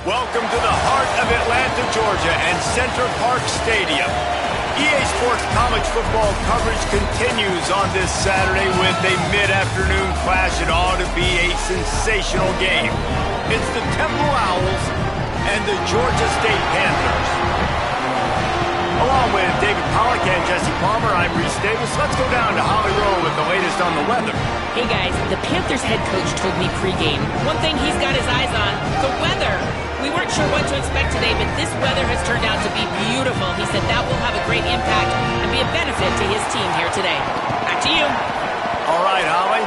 Welcome to the heart of Atlanta, Georgia, and Center Parc Stadium. EA Sports college football coverage continues on this Saturday with a mid-afternoon clash. It ought to be a sensational game. It's the Temple Owls and the Georgia State Panthers. Along with David Pollack and Jesse Palmer, I'm Reese Davis. Let's go down to Holly Rowe with the latest on the weather. Hey guys, the Panthers head coach told me pregame, one thing he's got his eyes on, the weather. We weren't sure what to expect today, but this weather has turned out to be beautiful. He said that will have a great impact and be a benefit to his team here today. Back to you. All right, Holly.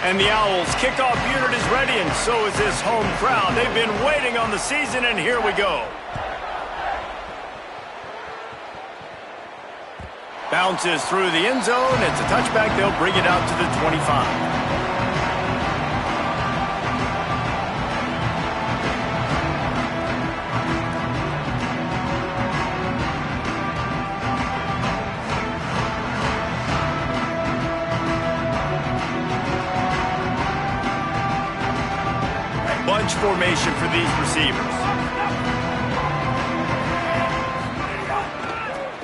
And the Owls kickoff unit is ready, and so is this home crowd. They've been waiting on the season, and here we go. Bounces through the end zone. It's a touchback. They'll bring it out to the 25. Bunch formation for these receivers.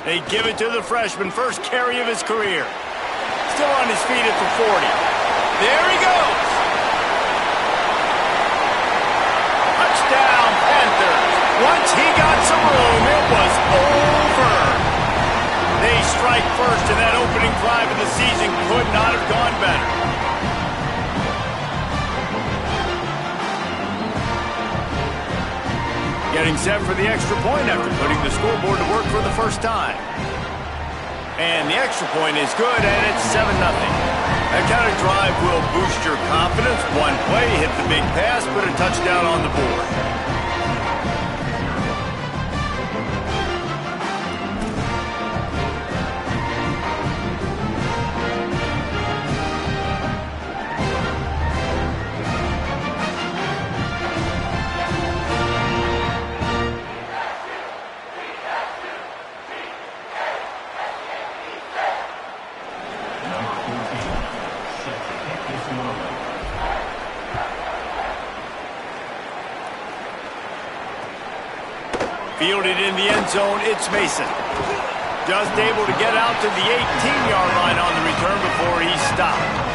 They give it to the freshman, first carry of his career. Still on his feet at the 40. There he goes. Touchdown, Panthers. Once he got some room, it was over. They strike first, and that opening drive of the season could not have gone better. Getting set for the extra point after putting the scoreboard to work for the first time. And the extra point is good, and it's 7-0. That kind of drive will boost your confidence. One play, hit the big pass, put a touchdown on the board. Fielded in the end zone, it's Mason. Just able to get out to the 18-yard line on the return before he stopped.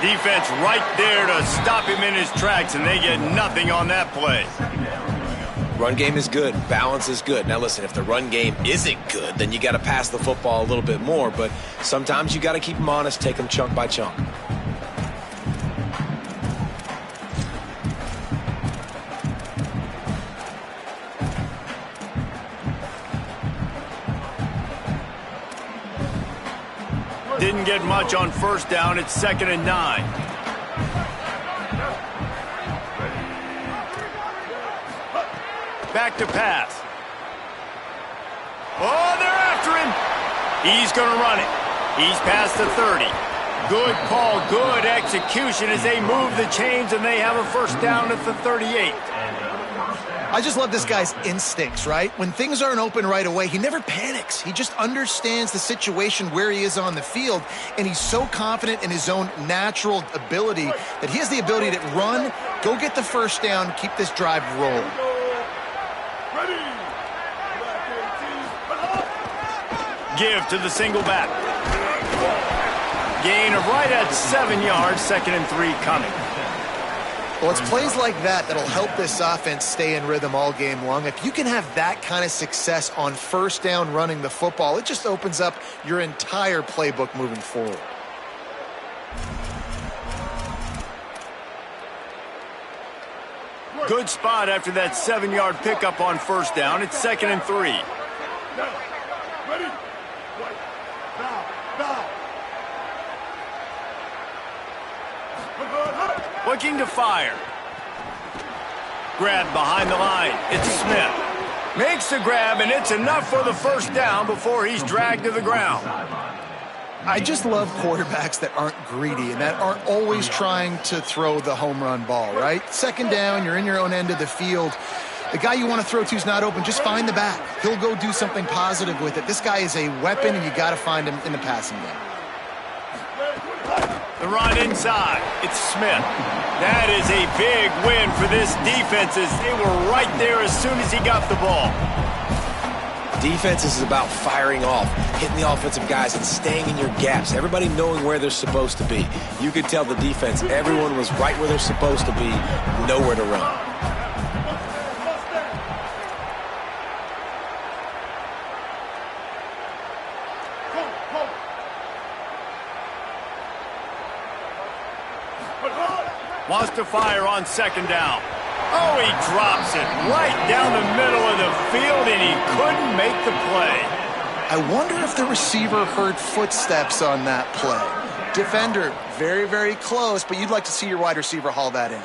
Defense right there to stop him in his tracks, and they get nothing on that play. Run game is good. Balance is good. Now listen, if the run game isn't good, then you got to pass the football a little bit more, but sometimes you got to keep them honest, take them chunk by chunk. Didn't get much on first down. It's 2nd and 9. Back to pass. Oh, they're after him. He's going to run it. He's past the 30. Good call, good execution as they move the chains, and they have a first down at the 38. I just love this guy's instincts, right? When things aren't open right away, he never panics. He just understands the situation where he is on the field, and he's so confident in his own natural ability that he has the ability to run, go get the first down, keep this drive rolling. Give to the single back. Gain of right at 7 yards, 2nd and 3 coming. Well, it's plays like that that'll help this offense stay in rhythm all game long. If you can have that kind of success on first down running the football, it just opens up your entire playbook moving forward. Good spot after that 7-yard pickup on first down. It's 2nd and 3. Ready? Now. Looking to fire. Grab behind the line. It's Smith. Makes the grab, and it's enough for the first down before he's dragged to the ground. I just love quarterbacks that aren't greedy and that aren't always trying to throw the home run ball, right? 2nd down, you're in your own end of the field. The guy you want to throw to is not open. Just find the back. He'll go do something positive with it. This guy is a weapon, and you got to find him in the passing game. The run inside. It's Smith. That is a big win for this defense as they were right there as soon as he got the ball. Defense is about firing off, hitting the offensive guys, and staying in your gaps. Everybody knowing where they're supposed to be. You could tell the defense, everyone was right where they're supposed to be, nowhere to run. Wants to fire on 2nd down. Oh, he drops it right down the middle of the field, and he couldn't make the play. I wonder if the receiver heard footsteps on that play. Defender, very, very close, but you'd like to see your wide receiver haul that in.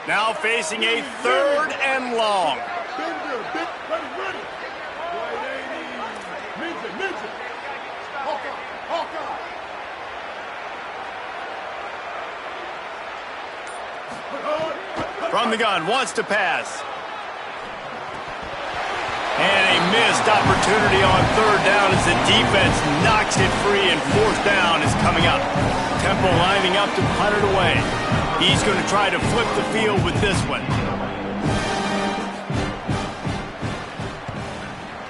Now facing a 3rd and long. Ready. 180. Ninja. Hawkeye. From the gun, wants to pass. And a missed opportunity on 3rd down as the defense knocks it free, and 4th down is coming up. Temple lining up to punt it away. He's going to try to flip the field with this one.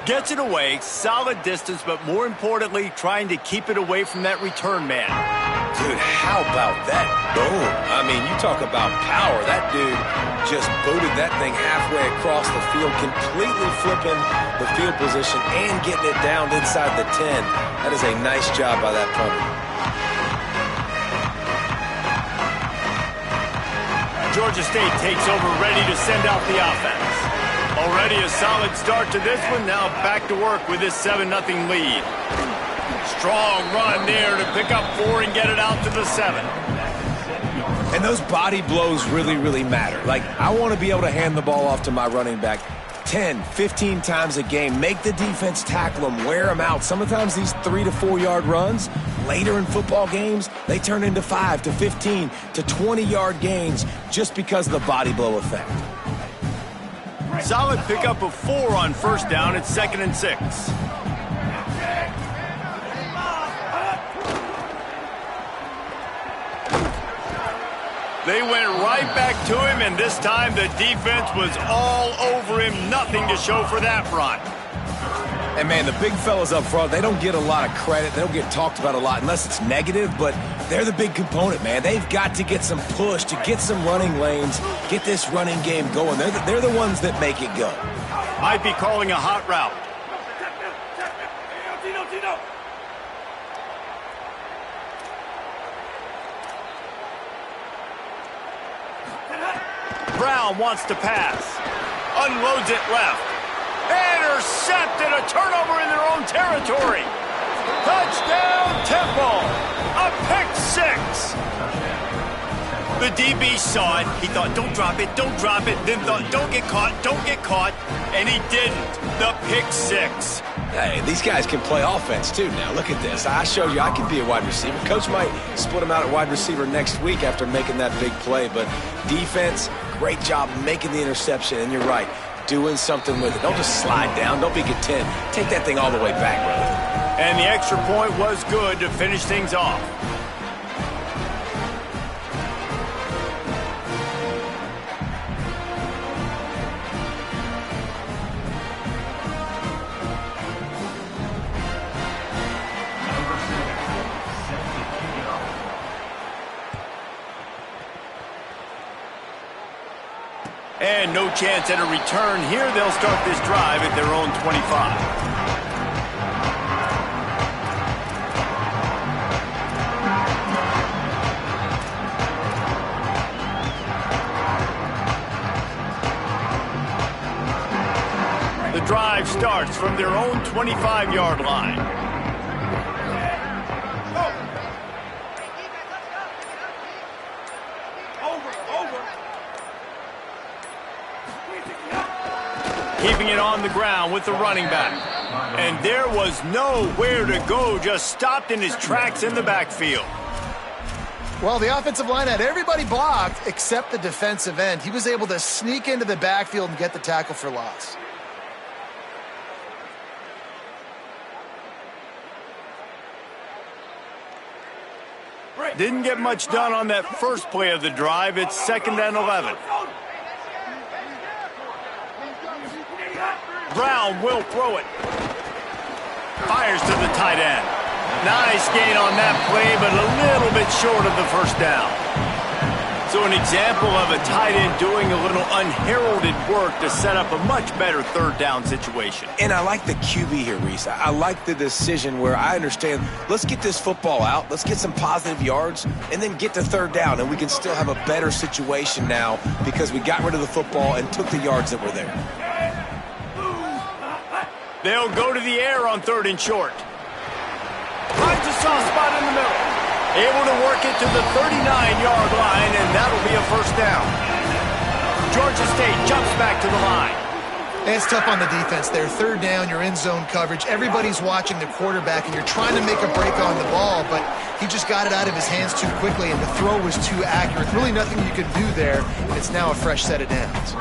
Gets it away, solid distance, but more importantly, trying to keep it away from that return man. Dude, how about that boom? I mean, you talk about power. That dude just booted that thing halfway across the field, completely flipping the field position and getting it down inside the 10. That is a nice job by that punter. Georgia State takes over, ready to send out the offense. Already a solid start to this one. Now back to work with this 7-0 lead. Strong run there to pick up 4 and get it out to the 7. And those body blows really, really matter. Like, I want to be able to hand the ball off to my running back 10, 15 times a game. Make the defense tackle them, wear them out. Sometimes these 3 to 4 yard runs, later in football games, they turn into 5 to 15 to 20 yard gains just because of the body blow effect. Solid pickup of 4 on first down. It's 2nd and 6. They went right back to him, and this time the defense was all over him. Nothing to show for that run. And, man, the big fellas up front, they don't get a lot of credit. They don't get talked about a lot unless it's negative, but they're the big component, man. They've got to get some push, to get some running lanes, get this running game going. They're the ones that make it go. Might be calling a hot route. Brown wants to pass. Unloads it left. Intercepted, a turnover in their own territory. Touchdown, Temple. A pick 6. The DB saw it. He thought, don't drop it, don't drop it. Then thought, don't get caught. And he didn't. The pick 6. Hey, these guys can play offense, too, now. Look at this. I showed you I can be a wide receiver. Coach might split him out at wide receiver next week after making that big play. But defense, great job making the interception. And you're right, doing something with it. Don't just slide down. Don't be content. Take that thing all the way back, brother. And the extra point was good to finish things off. And no chance at a return here. They'll start this drive at their own 25. The drive starts from their own 25-yard line. Keeping it on the ground with the running back. And there was nowhere to go, just stopped in his tracks in the backfield. Well, the offensive line had everybody blocked except the defensive end. He was able to sneak into the backfield and get the tackle for loss. Didn't get much done on that first play of the drive. It's 2nd and 11. Brown will throw it. Fires to the tight end. Nice gain on that play, but a little bit short of the first down. So an example of a tight end doing a little unheralded work to set up a much better 3rd down situation. And I like the QB here, Reese. I like the decision where I understand, let's get this football out, let's get some positive yards, and then get to 3rd down, and we can still have a better situation now because we got rid of the football and took the yards that were there. They'll go to the air on 3rd and short. Finds a soft spot in the middle. Able to work it to the 39-yard line, and that'll be a 1st down. Georgia State jumps back to the line. And it's tough on the defense there. 3rd down, you're in zone coverage. Everybody's watching the quarterback, and you're trying to make a break on the ball, but he just got it out of his hands too quickly, and the throw was too accurate. Really nothing you could do there, and it's now a fresh set of downs.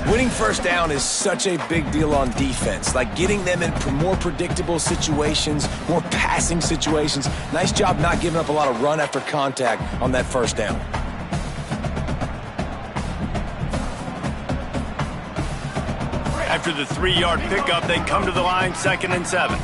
Winning 1st down is such a big deal on defense. Like getting them in more predictable situations, more passing situations. Nice job not giving up a lot of run after contact on that 1st down. After the 3-yard pickup, they come to the line 2nd and 7.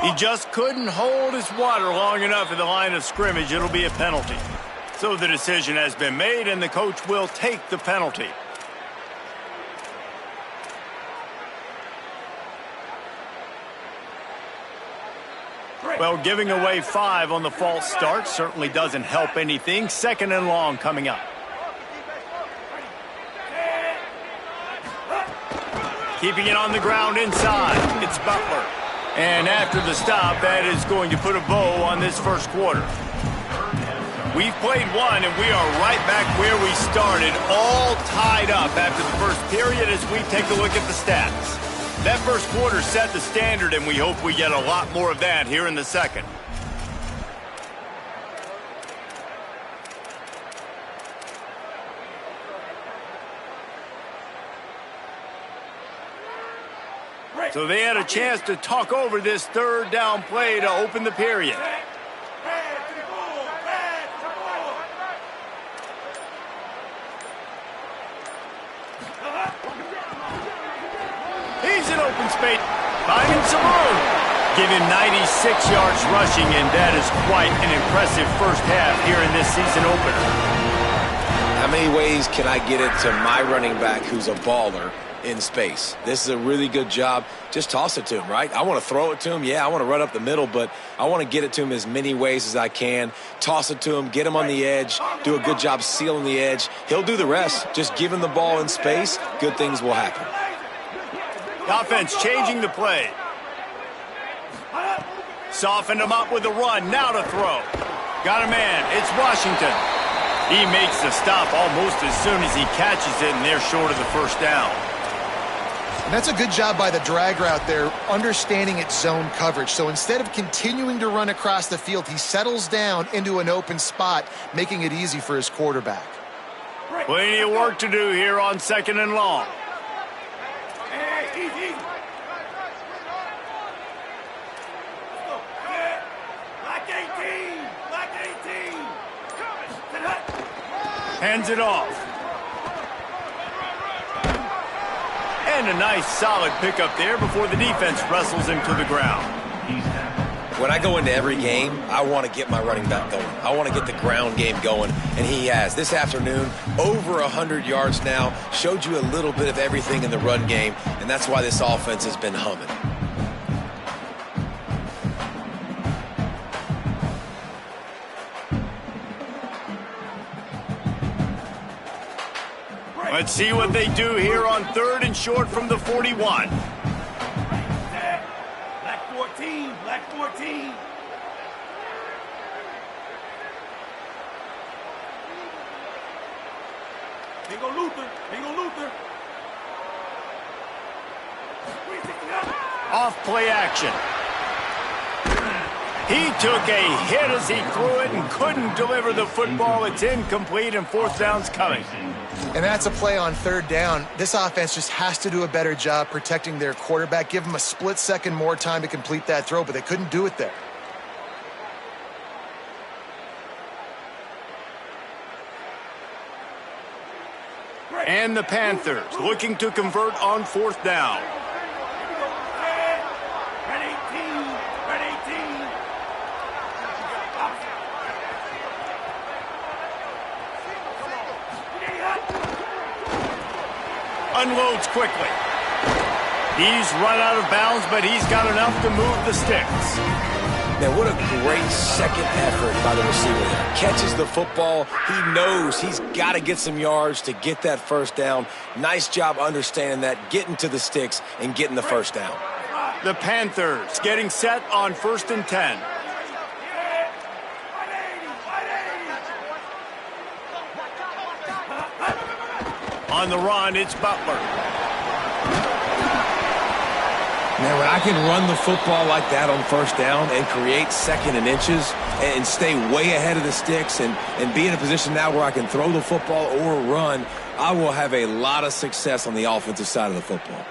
He just couldn't hold his water long enough at the line of scrimmage. It'll be a penalty. So the decision has been made, and the coach will take the penalty. Well, giving away 5 on the false start certainly doesn't help anything. 2nd and long coming up. Keeping it on the ground inside. It's Butler. And after the stop, that is going to put a bow on this 1st quarter. We've played one, and we are right back where we started, all tied up after the first period as we take a look at the stats. That 1st quarter set the standard, and we hope we get a lot more of that here in the 2nd. So they had a chance to talk over this 3rd down play to open the period. He's in open space, finding some room. Give him 96 yards rushing, and that is quite an impressive 1st half here in this season opener. How many ways can I get it to my running back who's a baller in space? This is a really good job. Just toss it to him, right? I want to throw it to him. Yeah, I want to run up the middle, but I want to get it to him as many ways as I can. Toss it to him, get him on the edge, do a good job sealing the edge. He'll do the rest. Just give him the ball in space. Good things will happen. The offense changing the play. Softened him up with a run. Now to throw. Got a man. It's Washington. He makes the stop almost as soon as he catches it, and they're short of the 1st down. And that's a good job by the drag route there, understanding its zone coverage. So instead of continuing to run across the field, he settles down into an open spot, making it easy for his quarterback. Plenty of work to do here on 2nd and long. Hands it off. And a nice solid pickup there before the defense wrestles him to the ground. When I go into every game, I want to get my running back going. I want to get the ground game going, and he has. This afternoon, over 100 yards now, showed you a little bit of everything in the run game, and that's why this offense has been humming. Let's see what they do here on 3rd and short from the 41. Black 14, black 14. Here go Luther, here go Luther. Off play action. He took a hit as he threw it and couldn't deliver the football. It's incomplete and 4th down's coming. And that's a play on 3rd down. This offense just has to do a better job protecting their quarterback. Give him a split second more time to complete that throw, but they couldn't do it there. And the Panthers looking to convert on 4th down. Red 18, red 18. Unloads quickly. He's run out of bounds, but he's got enough to move the sticks. Man, what a great second effort by the receiver there. Catches the football. He knows he's got to get some yards to get that 1st down. Nice job understanding that, getting to the sticks and getting the 1st down. The Panthers getting set on 1st and 10. On the run, it's Butler. Man, when I can run the football like that on 1st down and create 2nd and inches and stay way ahead of the sticks and be in a position now where I can throw the football or run, I will have a lot of success on the offensive side of the football.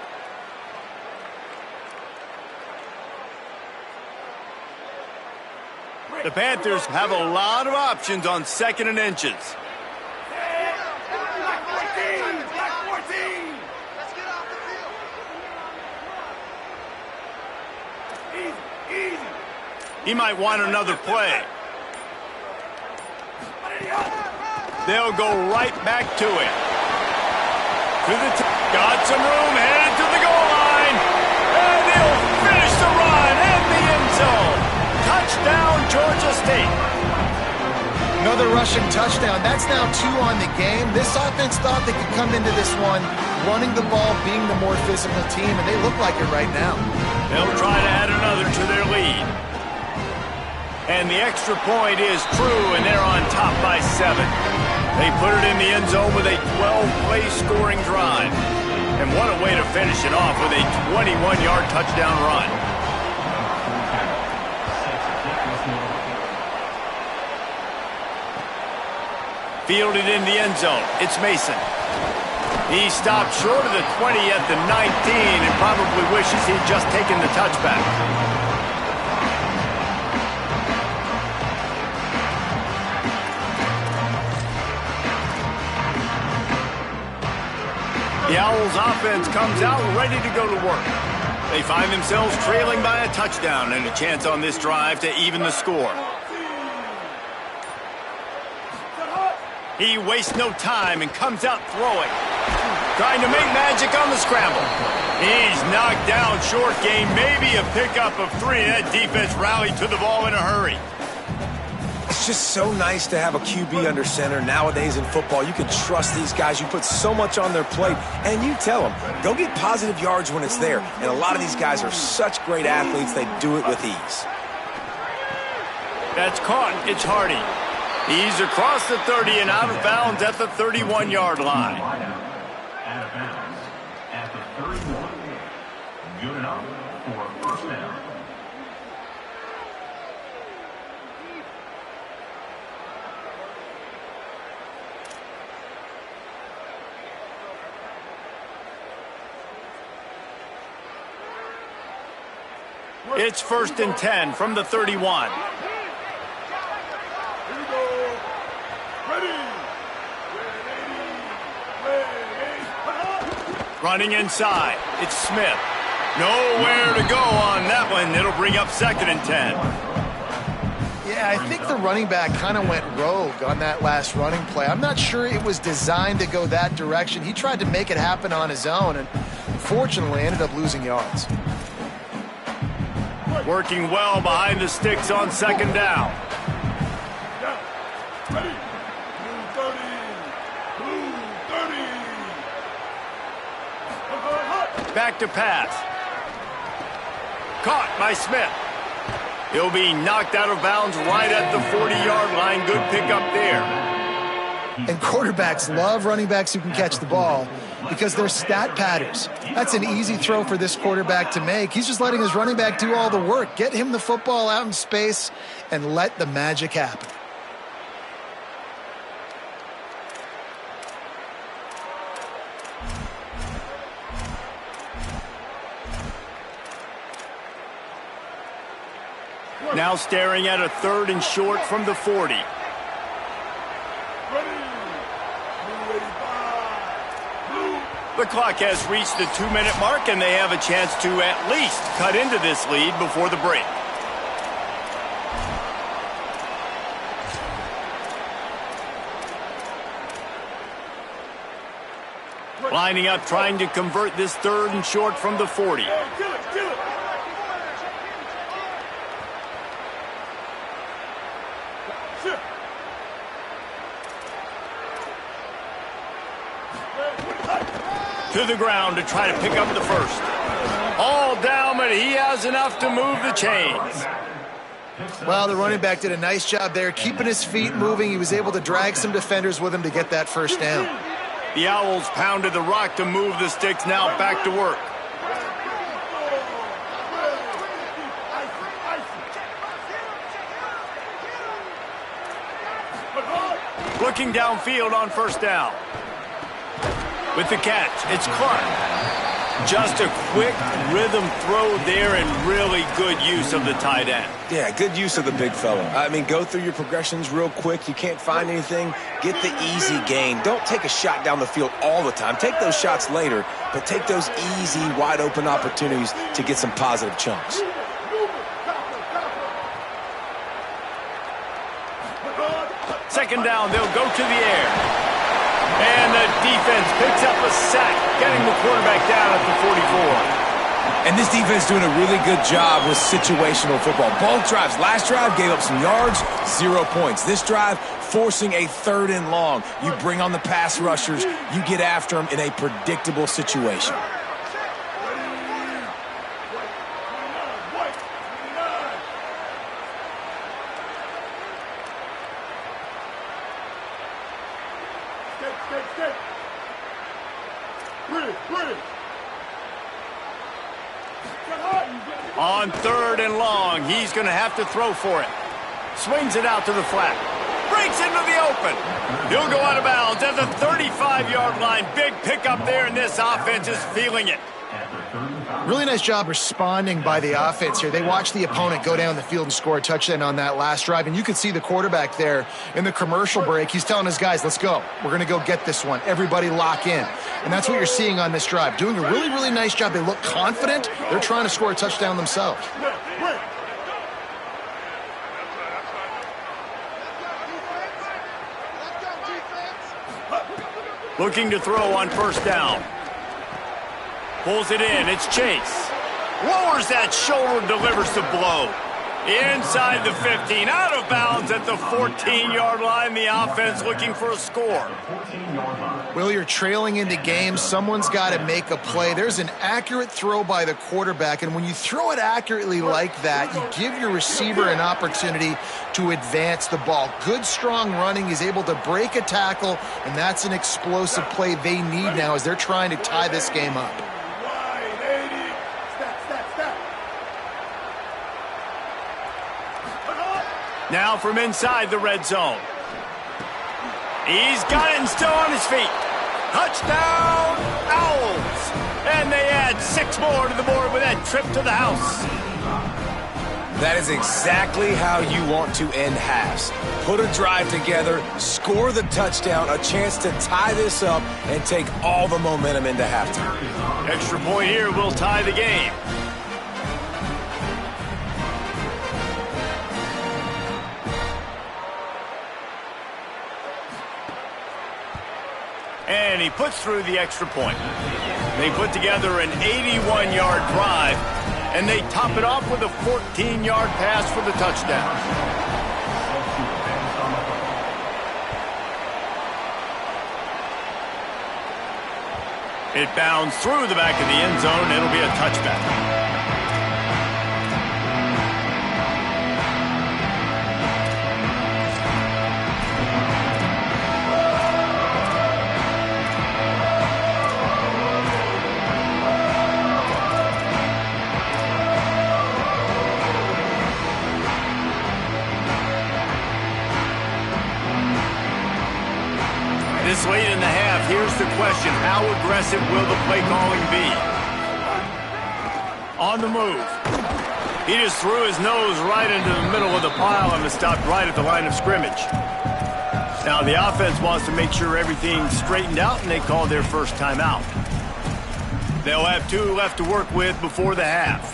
The Panthers have a lot of options on 2nd and inches. He might want another play. They'll go right back to it. Got some room, headed to the goal line. And he'll finish the run in the end zone. Touchdown, Georgia State. Another rushing touchdown. That's now 2 on the game. This offense thought they could come into this one running the ball, being the more physical team, and they look like it right now. They'll try to add another to their lead. And the extra point is true, and they're on top by 7. They put it in the end zone with a 12-play scoring drive. And what a way to finish it off with a 21-yard touchdown run. Fielded in the end zone. It's Mason. He stopped short of the 20 at the 19 and probably wishes he'd just taken the touchback. The Owls offense comes out ready to go to work. They find themselves trailing by a touchdown and a chance on this drive to even the score. He wastes no time and comes out throwing. Trying to make magic on the scramble. He's knocked down short game, maybe a pickup of 3. That defense rallied to the ball in a hurry. It's just so nice to have a QB under center. Nowadays in football, you can trust these guys. You put so much on their plate, and you tell them, go get positive yards when it's there. And a lot of these guys are such great athletes, they do it with ease. That's caught. It's Hardy. He's across the 30 and out of bounds at the 31-yard line. Out of bounds at the 31. Good enough for a 1st down. It's 1st and 10 from the 31. Here we go. Ready. Running inside, it's Smith. Nowhere to go on that one. It'll bring up 2nd and 10. Yeah, I think the running back kind of went rogue on that last running play. I'm not sure it was designed to go that direction. He tried to make it happen on his own and unfortunately ended up losing yards. Working well behind the sticks on 2nd down. Ready. Blue 30. Blue 30. Back to pass. Caught by Smith. He'll be knocked out of bounds right at the 40-yard line. Good pickup there. And quarterbacks love running backs who can catch the ball because they're stat patters. That's an easy throw for this quarterback to make. He's just letting his running back do all the work. Get him the football out in space and let the magic happen. Now staring at a 3rd and short from the 40. Ready. Blue 85. Blue. The clock has reached the 2-minute mark, and they have a chance to at least cut into this lead before the break. Lining up, trying to convert this 3rd and short from the 40. Hey, kill it. To the ground to try to pick up the 1st. All down, but he has enough to move the chains. Well, the running back did a nice job there, keeping his feet moving. He was able to drag some defenders with him to get that 1st down. The Owls pounded the rock to move the sticks, now back to work. Looking downfield on 1st down. With the catch, it's Clark. Just a quick rhythm throw there and really good use of the tight end. Yeah, good use of the big fella. I mean, go through your progressions real quick. You can't find anything. Get the easy gain. Don't take a shot down the field all the time. Take those shots later, but take those easy, wide-open opportunities to get some positive chunks. 2nd down, they'll go to the air. And the defense picks up a sack, getting the quarterback down at the 44. And this defense doing a really good job with situational football. Both drives. Last drive gave up some yards, 0 points. This drive forcing a 3rd and long. You bring on the pass rushers. You get after them in a predictable situation. On 3rd and long, he's going to have to throw for it. Swings it out to the flat. Breaks into the open. He'll go out of bounds at the 35-yard line. Big pickup there, and this offense is feeling it. Really nice job responding by the offense here. They watched the opponent go down the field and score a touchdown on that last drive, and you could see the quarterback there in the commercial break. He's telling his guys, let's go. We're going to go get this one. Everybody lock in. And that's what you're seeing on this drive. Doing a really, really nice job. They look confident. They're trying to score a touchdown themselves. Looking to throw on 1st down. Pulls it in. It's Chase. Lowers that shoulder, delivers the blow. Inside the 15, out of bounds at the 14-yard line. The offense looking for a score. Well, you're trailing into games. Someone's got to make a play. There's an accurate throw by the quarterback, and when you throw it accurately like that, you give your receiver an opportunity to advance the ball. Good, strong running. He's able to break a tackle, and that's an explosive play they need now as they're trying to tie this game up. Now from inside the red zone. He's got it and still on his feet. Touchdown, Owls. And they add 6 more to the board with that trip to the house. That is exactly how you want to end halves. Put a drive together, score the touchdown, a chance to tie this up, and take all the momentum into halftime. Extra point here will tie the game. And he puts through the extra point. They put together an 81-yard drive, and they top it off with a 14-yard pass for the touchdown. It bounds through the back of the end zone. It'll be a touchback. This late in the half, here's the question. How aggressive will the play calling be? On the move. He just threw his nose right into the middle of the pile and was stopped right at the line of scrimmage. Now the offense wants to make sure everything's straightened out, and they call their first timeout. They'll have 2 left to work with before the half.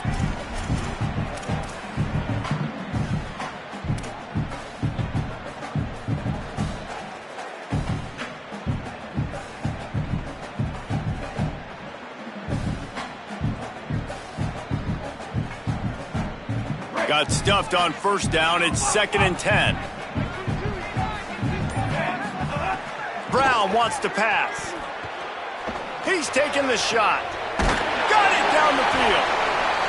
Got stuffed on first down. It's 2nd and 10. Brown wants to pass. He's taking the shot. Got it down the field.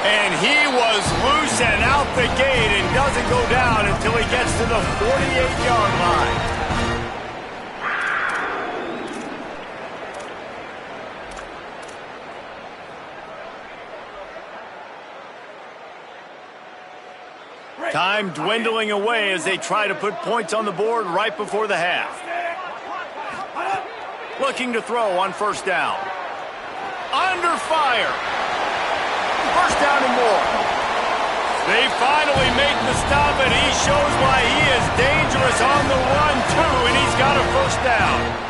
And he was loose and out the gate and doesn't go down until he gets to the 48-yard line. Time dwindling away as they try to put points on the board right before the half. Looking to throw on first down. Under fire. First down and more. They finally make the stop, and he shows why he is dangerous on the run, too, and he's got a first down.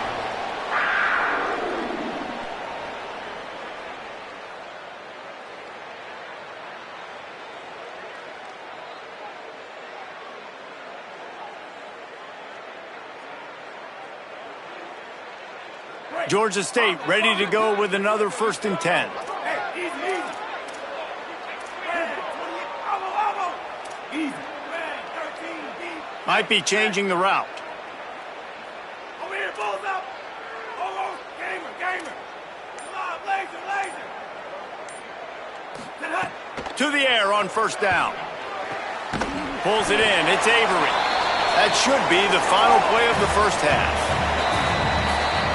Georgia State ready to go with another 1st and 10. Might be changing the route. Over here, balls up. Oh, gamer. Come on, laser. To the air on first down. Pulls it in. It's Avery. That should be the final play of the first half.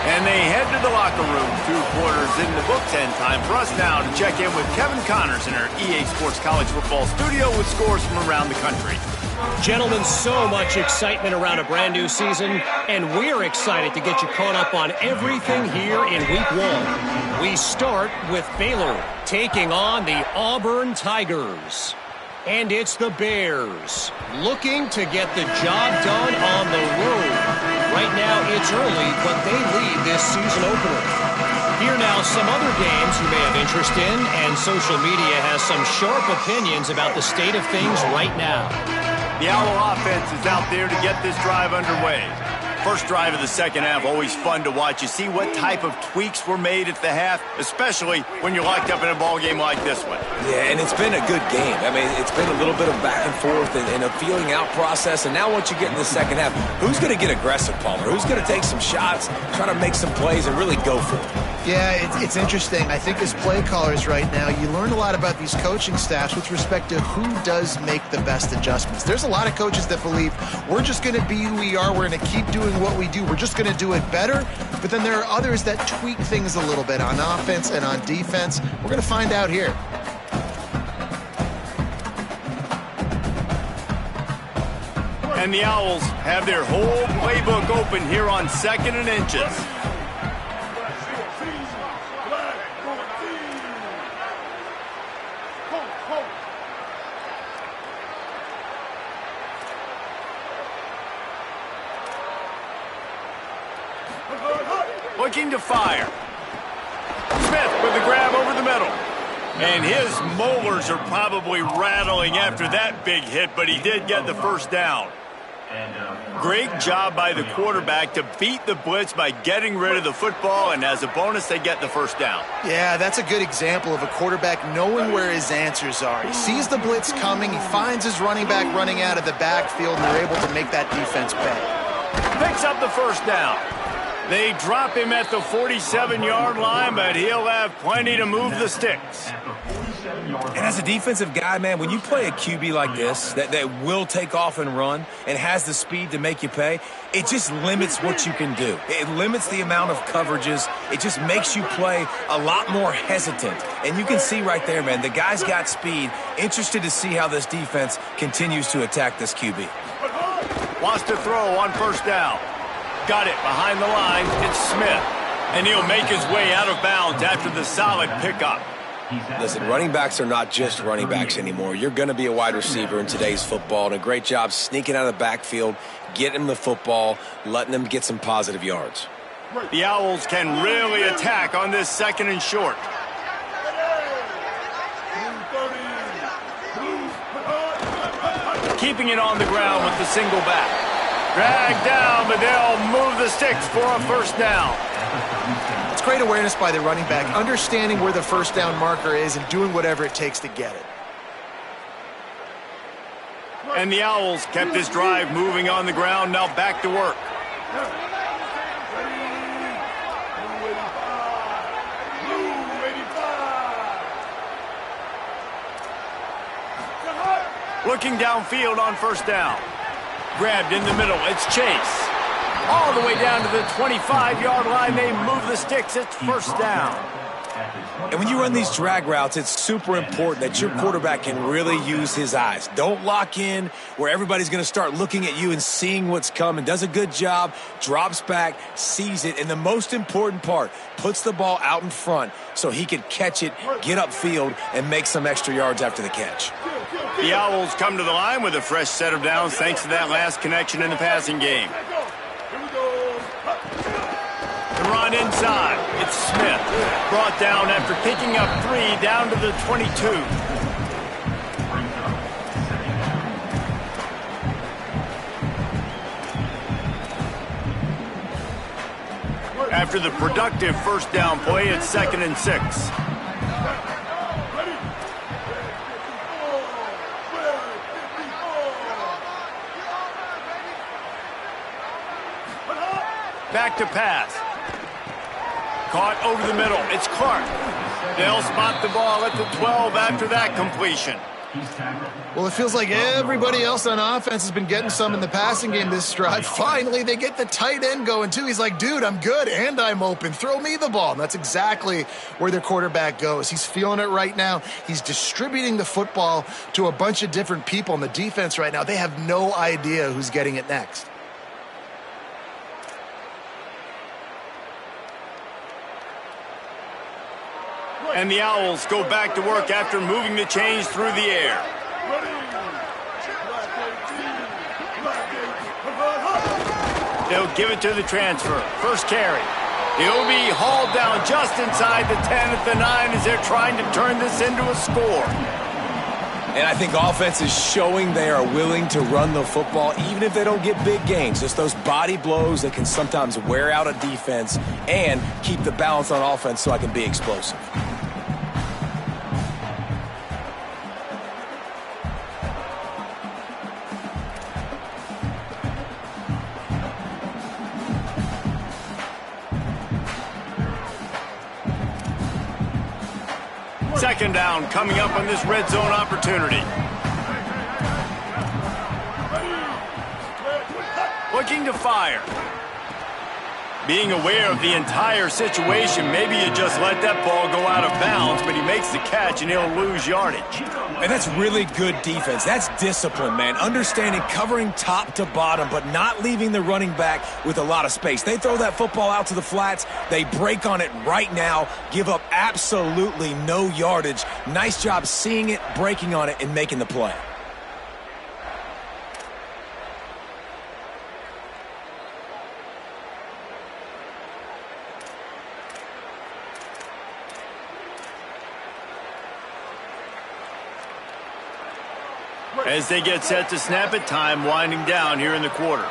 And they head to the locker room. 2 quarters in the books, and time for us now to check in with Kevin Connors in our EA Sports College Football studio with scores from around the country. Gentlemen, so much excitement around a brand new season, and we're excited to get you caught up on everything here in Week 1. We start with Baylor taking on the Auburn Tigers. And it's the Bears looking to get the job done on the road. Right now, it's early, but they lead this season opener. Here now, some other games you may have interest in, and social media has some sharp opinions about the state of things right now. The Owl offense is out there to get this drive underway. First drive of the second half, always fun to watch. You see what type of tweaks were made at the half, especially when you're locked up in a ball game like this one. Yeah, and it's been a good game. I mean, it's been a little bit of back and forth and a feeling out process. And now once you get in the second half, who's going to get aggressive, Palmer? Who's going to take some shots, try to make some plays, and really go for it? Yeah, it's interesting. I think as play callers right now, you learn a lot about these coaching staffs with respect to who does make the best adjustments. There's a lot of coaches that believe we're just going to be who we are. We're going to keep doing what we do. We're just going to do it better. But then there are others that tweak things a little bit on offense and on defense. We're going to find out here. And the Owls have their whole playbook open here on 2nd and inches. Looking to fire. Smith with the grab over the middle. And his molars are probably rattling after that big hit, but he did get the first down. Great job by the quarterback to beat the blitz by getting rid of the football, and as a bonus, they get the first down. Yeah, that's a good example of a quarterback knowing where his answers are. He sees the blitz coming, he finds his running back running out of the backfield, and they're able to make that defense pay. Picks up the first down. They drop him at the 47-yard line, but he'll have plenty to move the sticks. And as a defensive guy, man, when you play a QB like this that will take off and run and has the speed to make you pay, it just limits what you can do. It limits the amount of coverages. It just makes you play a lot more hesitant. And you can see right there, man, the guy's got speed. Interested to see how this defense continues to attack this QB. Wants to throw on first down. Got it behind the line. It's Smith. And he'll make his way out of bounds after the solid pickup. Listen, running backs are not just running backs anymore. You're going to be a wide receiver in today's football, and a great job sneaking out of the backfield, getting them the football, letting them get some positive yards. The Owls can really attack on this second and short. Keeping it on the ground with the single back. Dragged down, but they'll move the sticks for a first down. It's great awareness by the running back, understanding where the first down marker is and doing whatever it takes to get it. And the Owls kept this drive moving on the ground, now back to work. Looking downfield on first down. Grabbed in the middle, it's Chase. All the way down to the 25-yard line, they move the sticks, it's first down. And when you run these drag routes, it's super important that your quarterback can really use his eyes. Don't lock in where everybody's going to start looking at you and seeing what's coming. Does a good job, drops back, sees it, and the most important part, puts the ball out in front so he can catch it, get upfield, and make some extra yards after the catch. The Owls come to the line with a fresh set of downs thanks to that last connection in the passing game. The run inside. It's Smith. Brought down after picking up 3 down to the 22. After the productive first down play, it's 2nd and 6. Back to pass. Caught over the middle. It's Clark. They'll spot the ball at the 12 after that completion. Well, it feels like everybody else on offense has been getting some in the passing game this drive. Finally, they get the tight end going, too. He's like, dude, I'm good and I'm open. Throw me the ball. And that's exactly where their quarterback goes. He's feeling it right now. He's distributing the football to a bunch of different people in the defense right now. They have no idea who's getting it next. And the Owls go back to work after moving the chains through the air. They'll give it to the transfer. First carry. He'll be hauled down just inside the 10 at the 9 as they're trying to turn this into a score. And I think offense is showing they are willing to run the football, even if they don't get big gains. Just those body blows that can sometimes wear out a defense and keep the balance on offense so I can be explosive. Second down coming up on this red zone opportunity. Looking to fire. Being aware of the entire situation, maybe you just let that ball go out of bounds, but he makes the catch and he'll lose yardage. And that's really good defense. That's discipline, man. Understanding covering top to bottom, but not leaving the running back with a lot of space. They throw that football out to the flats. They break on it right now, give up absolutely no yardage. Nice job seeing it, breaking on it, and making the play. As they get set to snap it, time winding down here in the quarter.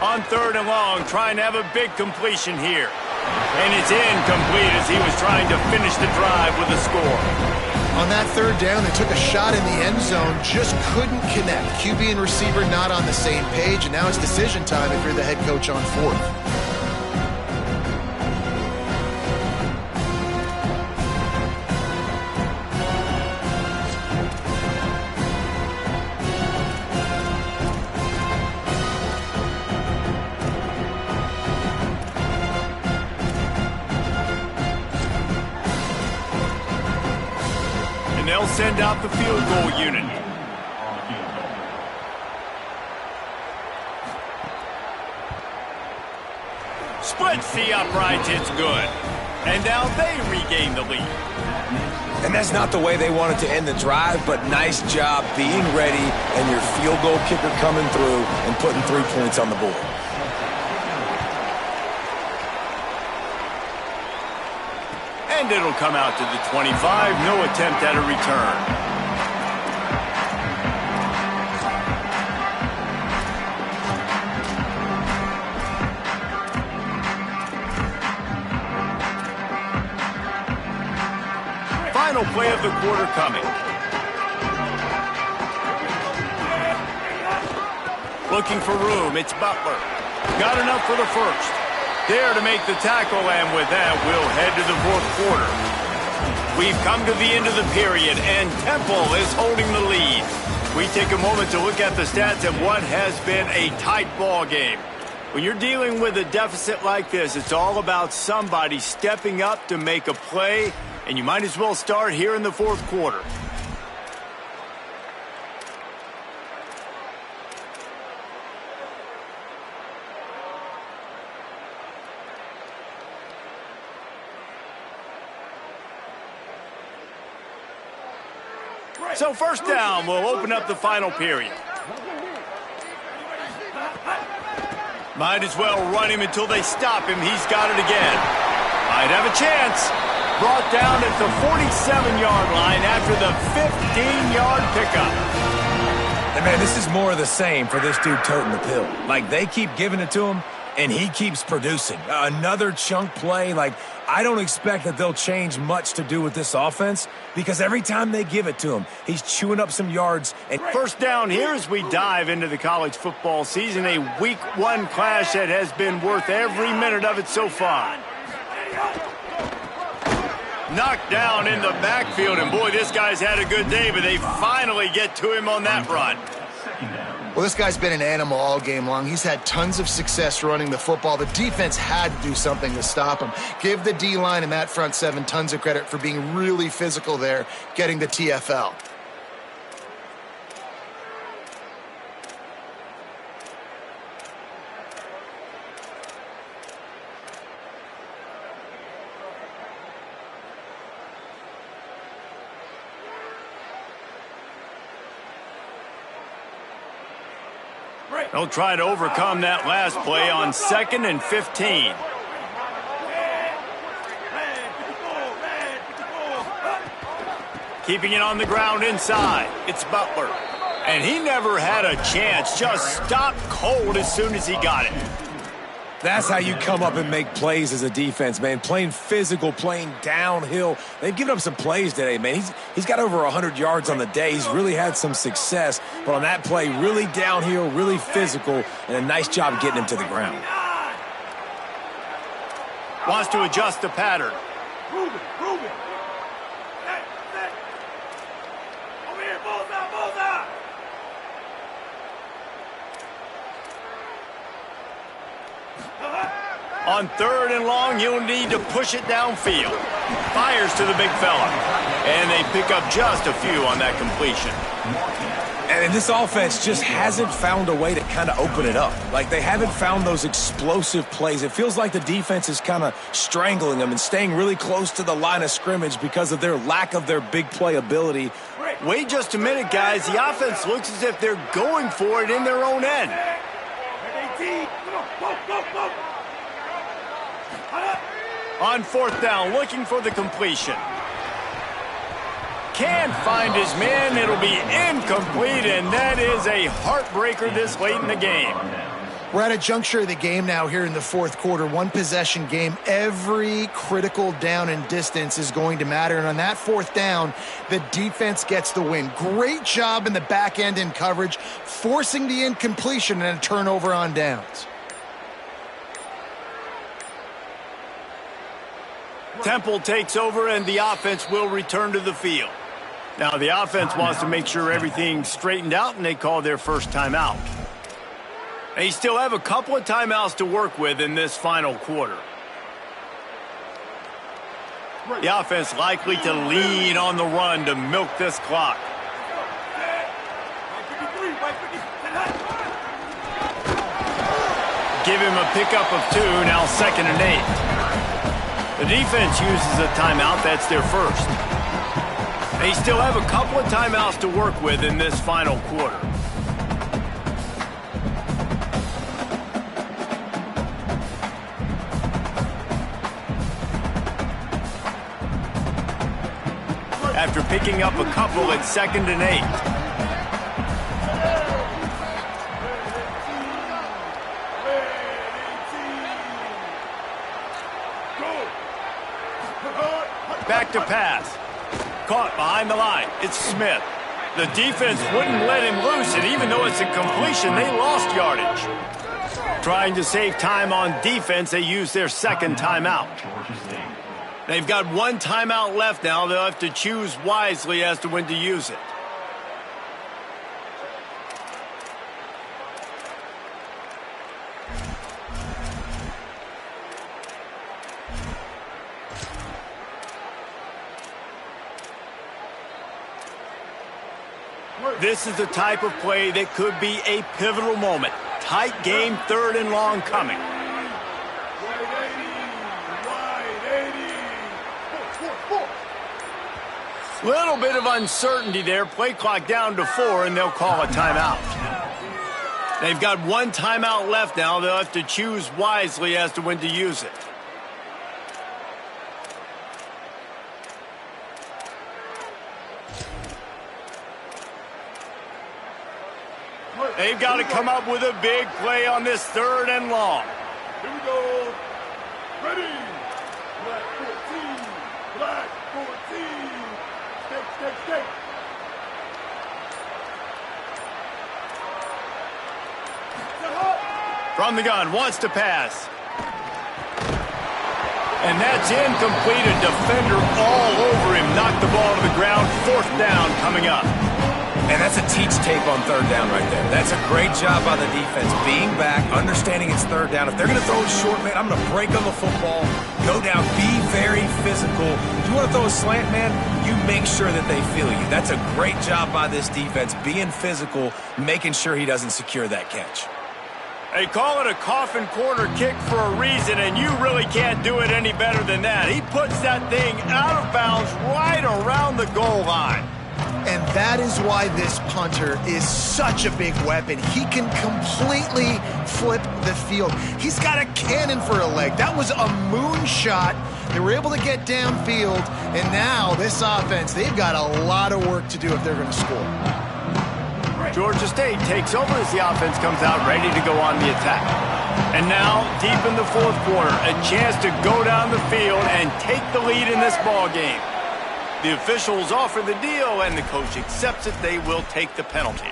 On 3rd and long, trying to have a big completion here. And it's incomplete as he was trying to finish the drive with a score. On that 3rd down, they took a shot in the end zone, just couldn't connect. QB and receiver not on the same page, and now it's decision time if you're the head coach on 4th. They'll send out the field goal unit. Splits the uprights, it's good. And now they regain the lead. And that's not the way they wanted to end the drive, but nice job being ready and your field goal kicker coming through and putting 3 points on the board. And it'll come out to the 25. No attempt at a return. Final play of the quarter coming. Looking for room. It's Butler. Got enough for the first. There to make the tackle, and with that, we'll head to the 4th quarter. We've come to the end of the period, and Temple is holding the lead. We take a moment to look at the stats of what has been a tight ball game. When you're dealing with a deficit like this, it's all about somebody stepping up to make a play, and you might as well start here in the 4th quarter. So 1st down will open up the final period. Might as well run him until they stop him. He's got it again. Might have a chance. Brought down at the 47-yard line after the 15-yard pickup. And, man, this is more of the same for this dude toting the pill. Like, they keep giving it to him, and he keeps producing. Another chunk play. Like, I don't expect that they'll change much to do with this offense because every time they give it to him, he's chewing up some yards. And 1st down here as we dive into the college football season, a Week 1 clash that has been worth every minute of it so far. Knocked down in the backfield, and boy, this guy's had a good day, but they finally get to him on that run. Well, this guy's been an animal all game long. He's had tons of success running the football. The defense had to do something to stop him. Give the D-line and that front 7 tons of credit for being really physical there, getting the TFL. They'll try to overcome that last play on 2nd and 15. Keeping it on the ground inside. It's Butler. And he never had a chance. Just stopped cold as soon as he got it. That's how you come up and make plays as a defense, man. Playing physical, playing downhill. They've given up some plays today, man. He's got over 100 yards on the day. He's really had some success. But on that play, really downhill, really physical, and a nice job getting him to the ground. Wants to adjust the pattern. Prove it. Over here, bullseye. On 3rd and long, he'll need to push it downfield. Fires to the big fella. And they pick up just a few on that completion. And this offense just hasn't found a way to kind of open it up. Like, they haven't found those explosive plays. It feels like the defense is kind of strangling them and staying really close to the line of scrimmage because of their lack of their big play ability. Wait just a minute, guys. The offense looks as if they're going for it in their own end. On 4th down, looking for the completion. can't find his man. It'll be incomplete, and that is a heartbreaker this late in the game. We're at a juncture of the game now here in the fourth quarter. One possession game. Every critical down and distance is going to matter. And on that fourth down, the defense gets the win. Great job in the back end in coverage, forcing the incompletion and a turnover on downs. Temple takes over, and the offense will return to the field. Now, the offense wants to make sure everything's straightened out, and they call their first timeout. They still have a couple of timeouts to work with in this final quarter. The offense likely to lean on the run to milk this clock. Give him a pickup of 2, now 2nd and 8. The defense uses a timeout. That's their first. They still have a couple of timeouts to work with in this final quarter. After picking up a couple at 2nd and 8. Back to pass. Caught behind the line. It's Smith. The defense wouldn't let him loose, and even though it's a completion, they lost yardage. Trying to save time on defense, they use their second timeout. They've got one timeout left now. They'll have to choose wisely as to when to use it. This is the type of play that could be a pivotal moment. Tight game, 3rd and long coming. Little bit of uncertainty there. Play clock down to 4, and they'll call a timeout. They've got one timeout left now. They'll have to choose wisely as to when to use it. They've got to come up with a big play on this 3rd and long. Here we go. Ready. Black 14. Black 14. Stake. From the gun, wants to pass. And that's incomplete. A defender all over him. Knocked the ball to the ground. 4th down coming up. And that's a teach tape on 3rd down right there. That's a great job by the defense. Being back, understanding it's 3rd down. If they're going to throw it short, man, I'm going to break on the football, go down, be very physical. If you want to throw a slant, man, you make sure that they feel you. That's a great job by this defense, being physical, making sure he doesn't secure that catch. They call it a coffin corner kick for a reason, and you really can't do it any better than that. He puts that thing out of bounds right around the goal line. And that is why this punter is such a big weapon. He can completely flip the field. He's got a cannon for a leg. That was a moonshot. They were able to get downfield, and now this offense, they've got a lot of work to do if they're going to score. Georgia State takes over as the offense comes out ready to go on the attack. And now, deep in the 4th quarter, a chance to go down the field and take the lead in this ball game. The officials offer the deal, and the coach accepts it. They will take the penalty.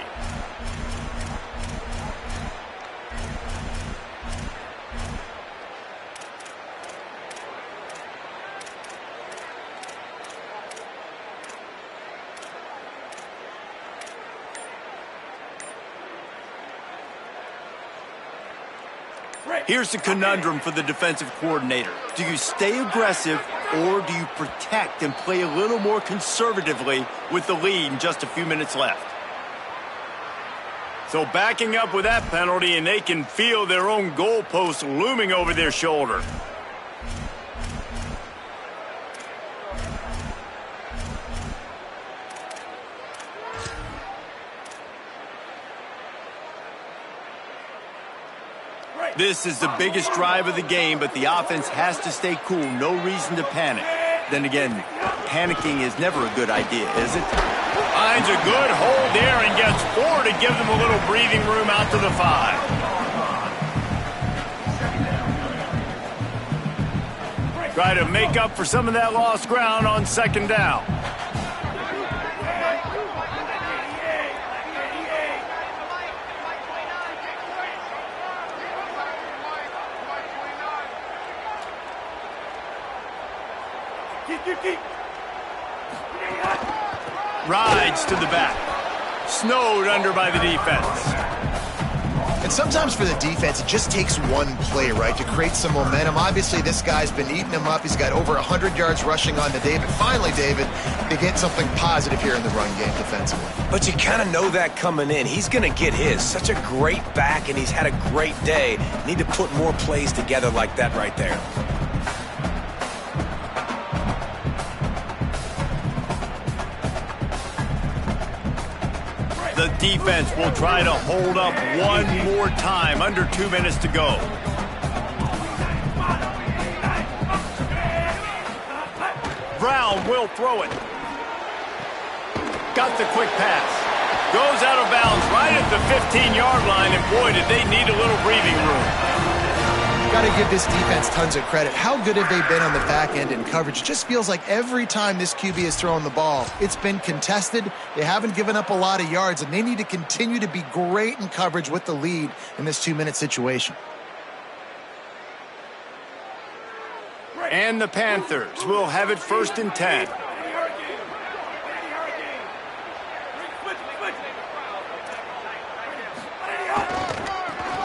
Here's the conundrum for the defensive coordinator. Do you stay aggressive, or do you protect and play a little more conservatively with the lead and just a few minutes left? So backing up with that penalty, and they can feel their own goalpost looming over their shoulder. This is the biggest drive of the game, but the offense has to stay cool. No reason to panic. Then again, panicking is never a good idea, is it? Finds a good hold there and gets 4 to give them a little breathing room out to the 5. Try to make up for some of that lost ground on second down. Rides to the back. Snowed under by the defense. And sometimes for the defense, it just takes one play, right, to create some momentum. Obviously, this guy's been eating him up. He's got over 100 yards rushing on to David. Finally, David, they get something positive here in the run game defensively. But you kind of know that coming in. He's going to get his. Such a great back, and he's had a great day. Need to put more plays together like that right there. The defense will try to hold up one more time. Under 2 minutes to go. Brown will throw it. Got the quick pass. Goes out of bounds right at the 15-yard line, and boy, did they need a little breathing room. Got to give this defense tons of credit. How good have they been on the back end in coverage? It just feels like every time this QB has thrown the ball, it's been contested. They haven't given up a lot of yards, and they need to continue to be great in coverage with the lead in this 2-minute situation. And the Panthers will have it 1st and 10.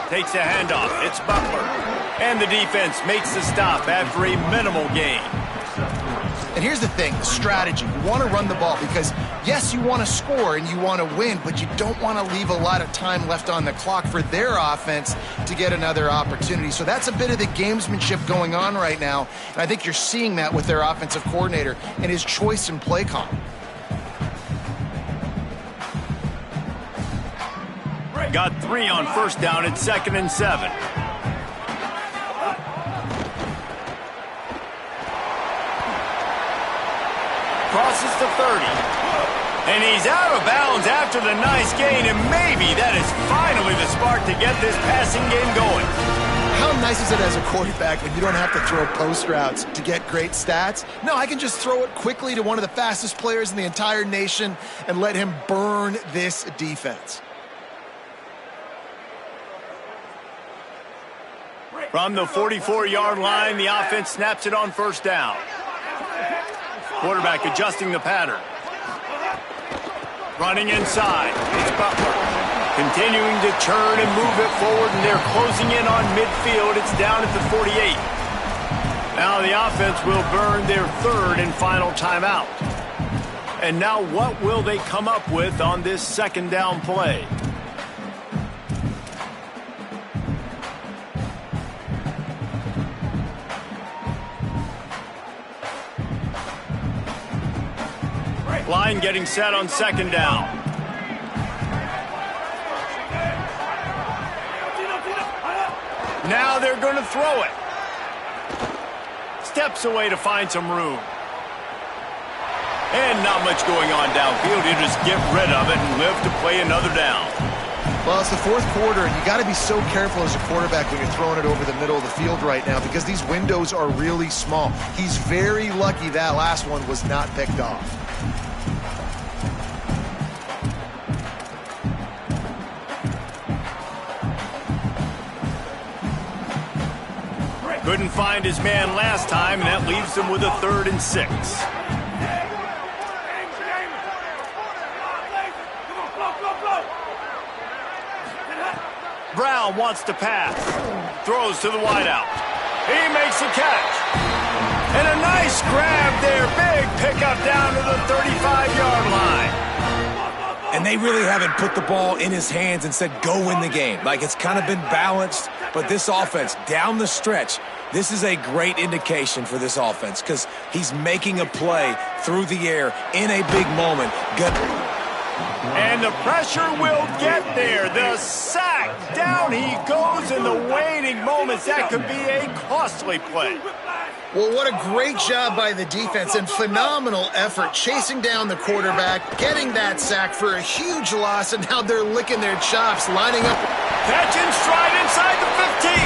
Takes a handoff. It's Butler. And the defense makes the stop after a minimal gain. And here's the thing, the strategy. You want to run the ball because, yes, you want to score and you want to win, but you don't want to leave a lot of time left on the clock for their offense to get another opportunity. So that's a bit of the gamesmanship going on right now. And I think you're seeing that with their offensive coordinator and his choice in play call. Got 3 on 1st down at 2nd and 7. Crosses the 30. And he's out of bounds after the nice gain, and maybe that is finally the spark to get this passing game going. How nice is it as a quarterback when you don't have to throw post routes to get great stats? No, I can just throw it quickly to one of the fastest players in the entire nation and let him burn this defense. From the 44-yard line, the offense snaps it on 1st down. Quarterback adjusting the pattern. Running inside. It's Butler. Continuing to churn and move it forward, and they're closing in on midfield. It's down at the 48. Now the offense will burn their 3rd and final timeout. And now what will they come up with on this 2nd down play? Line getting set on 2nd down. Now they're going to throw it. Steps away to find some room. And not much going on downfield. You just get rid of it and live to play another down. Well, it's the 4th quarter, and you got to be so careful as a quarterback when you're throwing it over the middle of the field right now because these windows are really small. He's very lucky that last one was not picked off. Couldn't find his man last time, and that leaves him with a 3rd and 6. Brown wants to pass. Throws to the wideout. He makes a catch. And a nice grab there. Big pickup down to the 35-yard line. And they really haven't put the ball in his hands and said, go win the game. Like, it's kind of been balanced, but this offense, down the stretch, this is a great indication for this offense because he's making a play through the air in a big moment. Good. And the pressure will get there. The sack. Down he goes in the waiting moments. That could be a costly play. Well, what a great job by the defense and phenomenal effort chasing down the quarterback, getting that sack for a huge loss, and now they're licking their chops, lining up. Catch in stride inside the 15.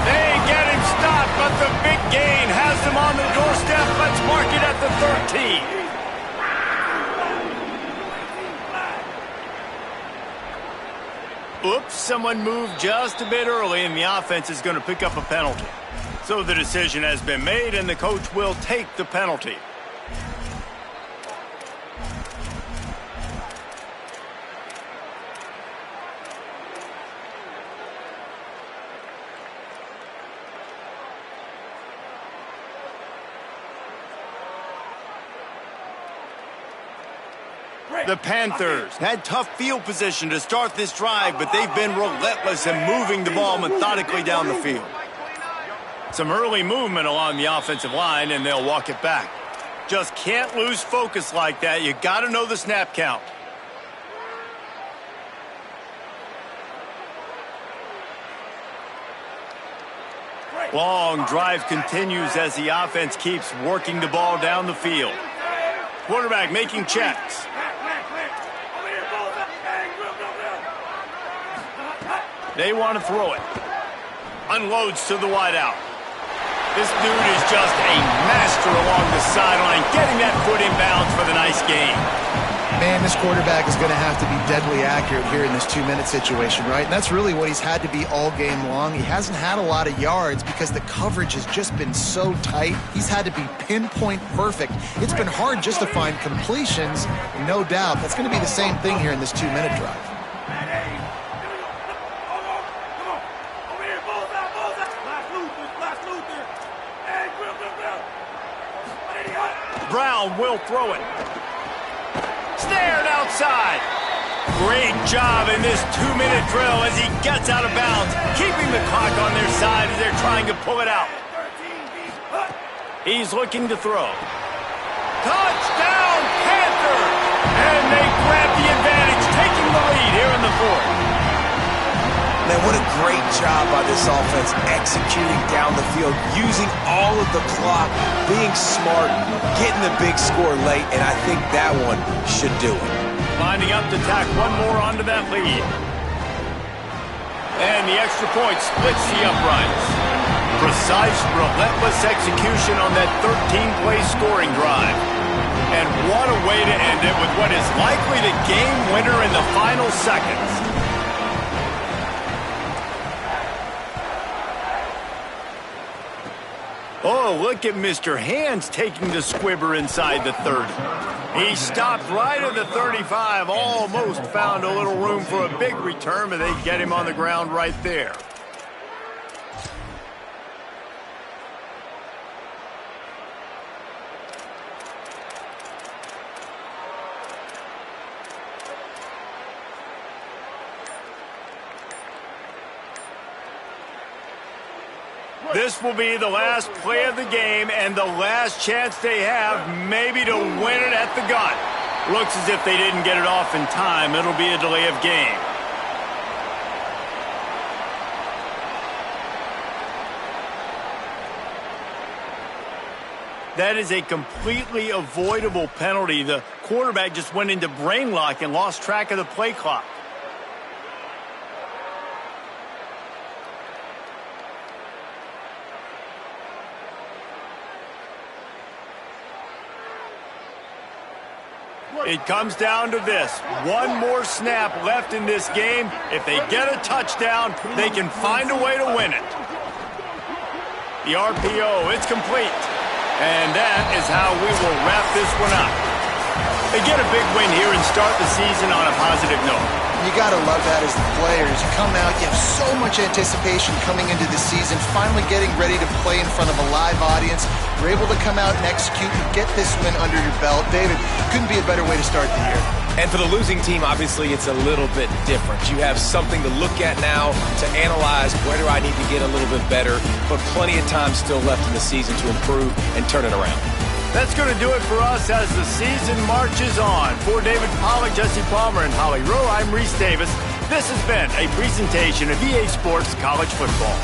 They get him stopped, but the big gain has him on the doorstep. Let's mark it at the 13. Oops, someone moved just a bit early, and the offense is going to pick up a penalty. So the decision has been made, and the coach will take the penalty. The Panthers had tough field position to start this drive, but they've been relentless in moving the ball methodically down the field. Some early movement along the offensive line, and they'll walk it back. Just can't lose focus like that. You got to know the snap count. Long drive continues as the offense keeps working the ball down the field. Quarterback making checks. They want to throw it. Unloads to the wideout. This dude is just a master along the sideline, getting that foot in bounds for the nice gain. Man, this quarterback is going to have to be deadly accurate here in this 2-minute situation, right? And that's really what he's had to be all game long. He hasn't had a lot of yards because the coverage has just been so tight. He's had to be pinpoint perfect. It's been hard just to find completions, no doubt. That's going to be the same thing here in this 2-minute drive. Brown will throw it. Snared outside. Great job in this 2-minute drill as he gets out of bounds, keeping the clock on their side as they're trying to pull it out. He's looking to throw. Touchdown, Panthers! And they grab the advantage, taking the lead here in the fourth. Man, what a great job by this offense executing down the field, using all of the clock, being smart, getting the big score late, and I think that one should do it. Lining up to tack one more onto that lead. And the extra point splits the uprights. Precise, relentless execution on that 13-play scoring drive. And what a way to end it with what is likely the game winner in the final seconds. Oh, look at Mr. Hands taking the squibber inside the 30. He stopped right at the 35, almost found a little room for a big return, but they get him on the ground right there. This will be the last play of the game and the last chance they have maybe to win it at the gun. Looks as if they didn't get it off in time. It'll be a delay of game. That is a completely avoidable penalty. The quarterback just went into brain lock and lost track of the play clock. It comes down to this. One more snap left in this game. If they get a touchdown, they can find a way to win it. The RPO, it's complete. And that is how we will wrap this one up. They get a big win here and start the season on a positive note. You got to love that as the players. You come out, you have so much anticipation coming into the season, finally getting ready to play in front of a live audience. You're able to come out and execute and get this win under your belt. David, couldn't be a better way to start the year. And for the losing team, obviously, it's a little bit different. You have something to look at now to analyze where do I need to get a little bit better, but plenty of time still left in the season to improve and turn it around. That's going to do it for us as the season marches on. For David Pollack, Jesse Palmer, and Holly Rowe, I'm Reese Davis. This has been a presentation of EA Sports College Football.